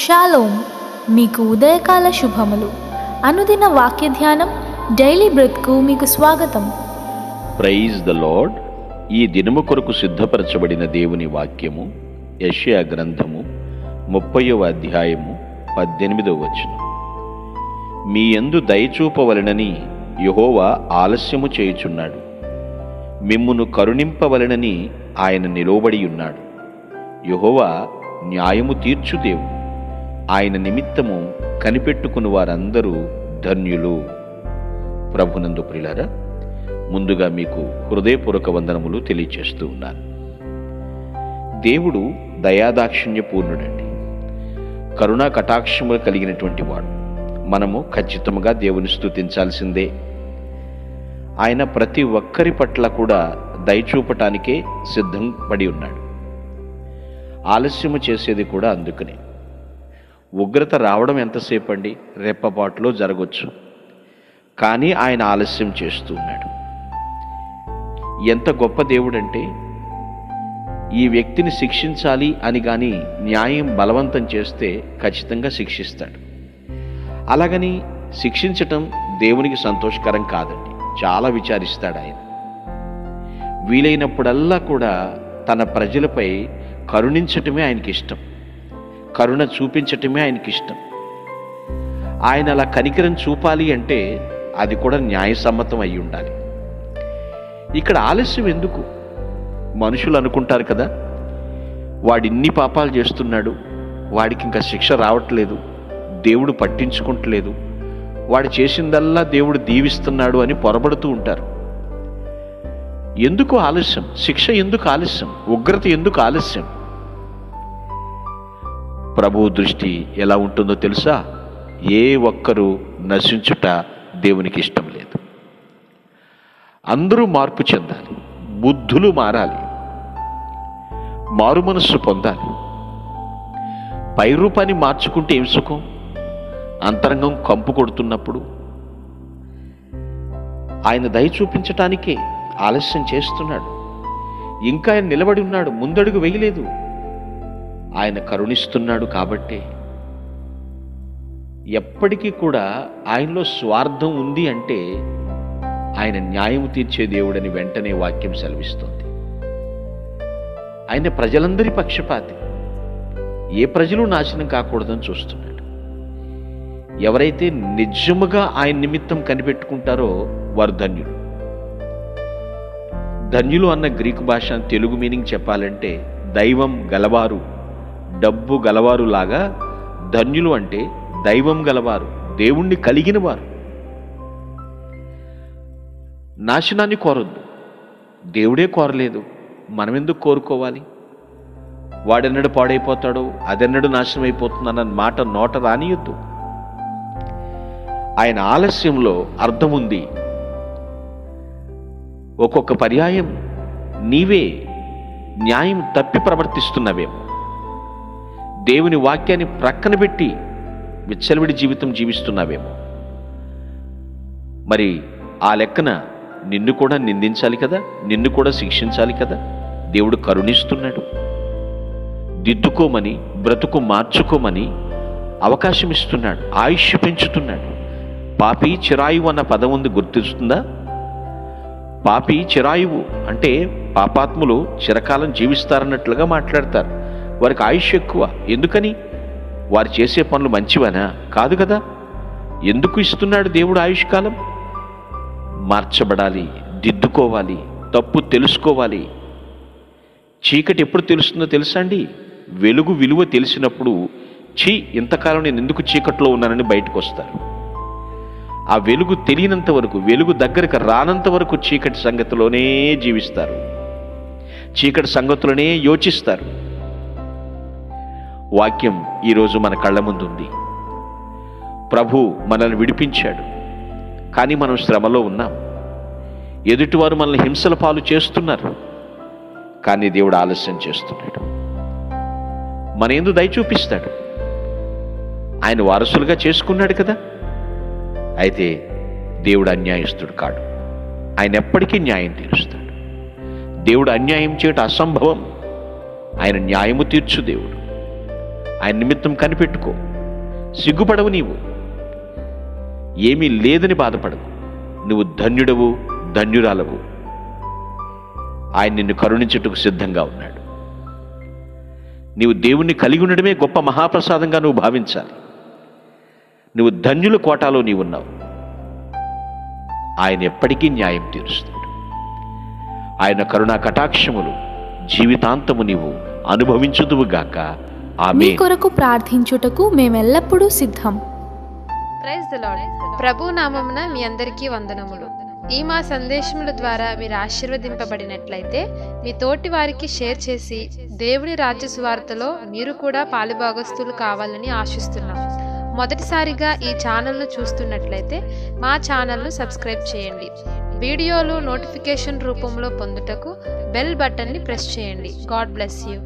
Shalom, మీకు ఉదయకాల శుభములు. అనుదిన వాక్య ధ్యానం డైలీ బ్రెత్కు మీకు స్వాగతం. Praise the Lord. ఈ దినము కొరకు సిద్ధపరచబడిన దేవుని వాక్యము యెషయా గ్రంథము 30వ అధ్యాయము 18వ వచనం. మీ యందు దయచూపవలెనని యెహోవా ఆలస్యము చేయుచున్నాడు, మిమ్మును కరుణింపవలెనని ఆయన నిలువబడి ఉన్నాడు. యెహోవా న్యాయము తీర్చు దేవుడు, ఆయన నిమిత్తము కనిపెట్టుకుని వారందరూ ధన్యులు. ప్రభునందు ప్రియులారా, ముందుగా మీకు హృదయపూర్వక వందనములు తెలియచేస్తూ ఉన్నాను. దేవుడు దయాదాక్షిణ్యపూర్ణుడండి, కరుణా కటాక్షములు కలిగినటువంటి వాడు. మనము ఖచ్చితంగా దేవుని స్తుతించాల్సిందే. ఆయన ప్రతి ఒక్కరి పట్ల కూడా దయచూపటానికే సిద్ధం పడి ఉన్నాడు. ఆలస్యము చేసేది కూడా అందుకనే. ఉగ్రత రావడం ఎంతసేపు అండి? రెప్పపాటులో జరగవచ్చు, కానీ ఆయన ఆలస్యం చేస్తూ ఉన్నాడు. ఎంత గొప్ప దేవుడంటే, ఈ వ్యక్తిని శిక్షించాలి అని కానీ న్యాయం బలవంతం చేస్తే ఖచ్చితంగా శిక్షిస్తాడు. అలాగని శిక్షించటం దేవునికి సంతోషకరం కాదండి, చాలా విచారిస్తాడు ఆయన. వీలైనప్పుడల్లా కూడా తన ప్రజలపై కరుణించటమే ఆయనకి ఇష్టం, కరుణ చూపించటమే ఆయనకి ఇష్టం. ఆయన అలా కనికరం చూపాలి అంటే అది కూడా న్యాయసమ్మతం అయి ఉండాలి. ఇక్కడ ఆలస్యం ఎందుకు? మనుషులు అనుకుంటారు కదా, వాడిన్ని పాపాలు చేస్తున్నాడు, వాడికి ఇంకా శిక్ష రావట్లేదు, దేవుడు పట్టించుకుంటలేదు, వాడు చేసిందల్లా దేవుడు దీవిస్తున్నాడు అని పొరబడుతూ ఉంటారు. ఎందుకు ఆలస్యం? శిక్ష ఎందుకు ఆలస్యం? ఉగ్రత ఎందుకు ఆలస్యం? ప్రభువు దృష్టి ఎలా ఉంటుందో తెలుసా? ఏ ఒక్కరూ నశించుట దేవునికి ఇష్టం లేదు. అందరూ మార్పు చెందాలి, బుద్ధులు మారాలి, మారు మనస్సు పొందాలి. పై రూపాన్ని మార్చుకుంటే ఏం సుఖం? అంతరంగం కంపు కొడుతున్నప్పుడు ఆయన దయ చూపించటానికే ఆలస్యం చేస్తున్నాడు. ఇంకా ఆయన నిలబడి ఉన్నాడు, ముందడుగు వేయలేదు. ఆయన కరుణిస్తున్నాడు కాబట్టే. ఎప్పటికీ కూడా ఆయనలో స్వార్థం ఉంది అంటే ఆయన న్యాయం తీర్చే దేవుడని వెంటనే వాక్యం సెలవిస్తోంది. ఆయన ప్రజలందరి పక్షపాతి, ఏ ప్రజలు నాశనం కాకూడదని చూస్తున్నాడు. ఎవరైతే నిజముగా ఆయన నిమిత్తం కనిపెట్టుకుంటారో వారు ధన్యులు. ధన్యులు అన్న గ్రీకు భాష తెలుగు మీనింగ్ చెప్పాలంటే దైవం గలవారు, డబ్బు గలవారు లాగా ధన్యులు అంటే దైవం గలవారు, దేవుణ్ణి కలిగిన వారు. నాశనాన్ని కోరొద్దు, దేవుడే కోరలేదు, మనం ఎందుకు కోరుకోవాలి? వాడెన్నడు పాడైపోతాడో, అదెన్నడు నాశనం అయిపోతుందన్న మాట నోట రానియొద్దు. ఆయన ఆలస్యంలో అర్థం ఉంది. ఒక్కొక్క పర్యాయం నీవే న్యాయం తప్పి ప్రవర్తిస్తున్నవేమో, దేవుని వాక్యాన్ని ప్రక్కన పెట్టి విచ్చలవిడి జీవితం జీవిస్తున్నావేమో. మరి ఆ లెక్కన నిన్ను కూడా నిందించాలి కదా, నిన్ను కూడా శిక్షించాలి కదా. దేవుడు కరుణిస్తున్నాడు, దిద్దుకోమని, బ్రతుకు మార్చుకోమని అవకాశం ఇస్తున్నాడు, ఆయుష్ పెంచుతున్నాడు. పాపి చిరాయువు అన్న పదం ఉంది, గుర్తిస్తుందా? పాపి చిరాయువు అంటే పాపాత్ములు చిరకాలం జీవిస్తారన్నట్లుగా మాట్లాడతారు. వారికి ఆయుష్ ఎక్కువ. ఎందుకని? వారు చేసే పనులు మంచివనా? కాదు కదా. ఎందుకు ఇస్తున్నాడు దేవుడు ఆయుష్కాలం? మార్చబడాలి, దిద్దుకోవాలి, తప్పు తెలుసుకోవాలి. చీకటి ఎప్పుడు తెలుస్తుందో తెలుసా అండి? వెలుగు విలువ తెలిసినప్పుడు, ఇంతకాలం నేను ఎందుకు చీకట్లో ఉన్నానని బయటకు వస్తారు. ఆ వెలుగు తెలియనంత వరకు, వెలుగు దగ్గరకు రానంత వరకు చీకటి సంగతిలోనే జీవిస్తారు, చీకటి సంగతులనే యోచిస్తారు. వాక్యం ఈరోజు మన కళ్ళ ముందు ఉంది. ప్రభు మనల్ని విడిపించాడు, కానీ మనం శ్రమలో ఉన్నాం. ఎదుటివారు మనల్ని హింసల పాలు చేస్తున్నారు, కానీ దేవుడు ఆలస్యం చేస్తున్నాడు. మన యందు దయ చూపిస్తాడు. ఆయన వారసులుగా చేసుకున్నాడు కదా. అయితే దేవుడు అన్యాయస్తుడు కాడు. ఆయన ఎప్పటికీ న్యాయం తీరుస్తాడు. దేవుడు అన్యాయం చేయటం అసంభవం. ఆయన న్యాయము తీర్చు దేవుడు. ఆయన నిమిత్తం కనిపెట్టుకో. సిగ్గుపడవు. నీవు ఏమీ లేదని బాధపడవు. నువ్వు ధన్యుడవు, ధన్యురాలవు. ఆయన నిన్ను కరుణించుటకు సిద్ధంగా ఉన్నాడు. నీవు దేవుణ్ణి కలిగి ఉండడమే గొప్ప మహాప్రసాదంగా నువ్వు భావించాలి. నువ్వు ధన్యుల కోటాలో నీవున్నావు. ఆయన ఎప్పటికీ న్యాయం తీరుస్తాడు. ఆయన కరుణా కటాక్షములు జీవితాంతము నీవు అనుభవించుదువుగాక. మీ ఆమేన్. కొరకు ప్రార్థించుటకు మేమెల్లప్పుడూ సిద్ధం. Praise the lord. ప్రభు నామమున మీ అందరికీ వందనములు. ఈ మా సందేశముల ద్వారా మీరు ఆశీర్వదింపబడినట్లయితే మీ తోటి వారికి షేర్ చేసి దేవుని రాజ్య సువార్తలో మీరు కూడా పాలుభాగస్తులు కావాలని ఆశిస్తున్నాం. మొదటిసారిగా ఈ ఛానల్ను చూస్తున్నట్లయితే మా ఛానల్ను సబ్స్క్రైబ్ చేయండి. వీడియోలు నోటిఫికేషన్ రూపంలో పొందుటకు బెల్ బటన్ని ప్రెస్ చేయండి. God bless you.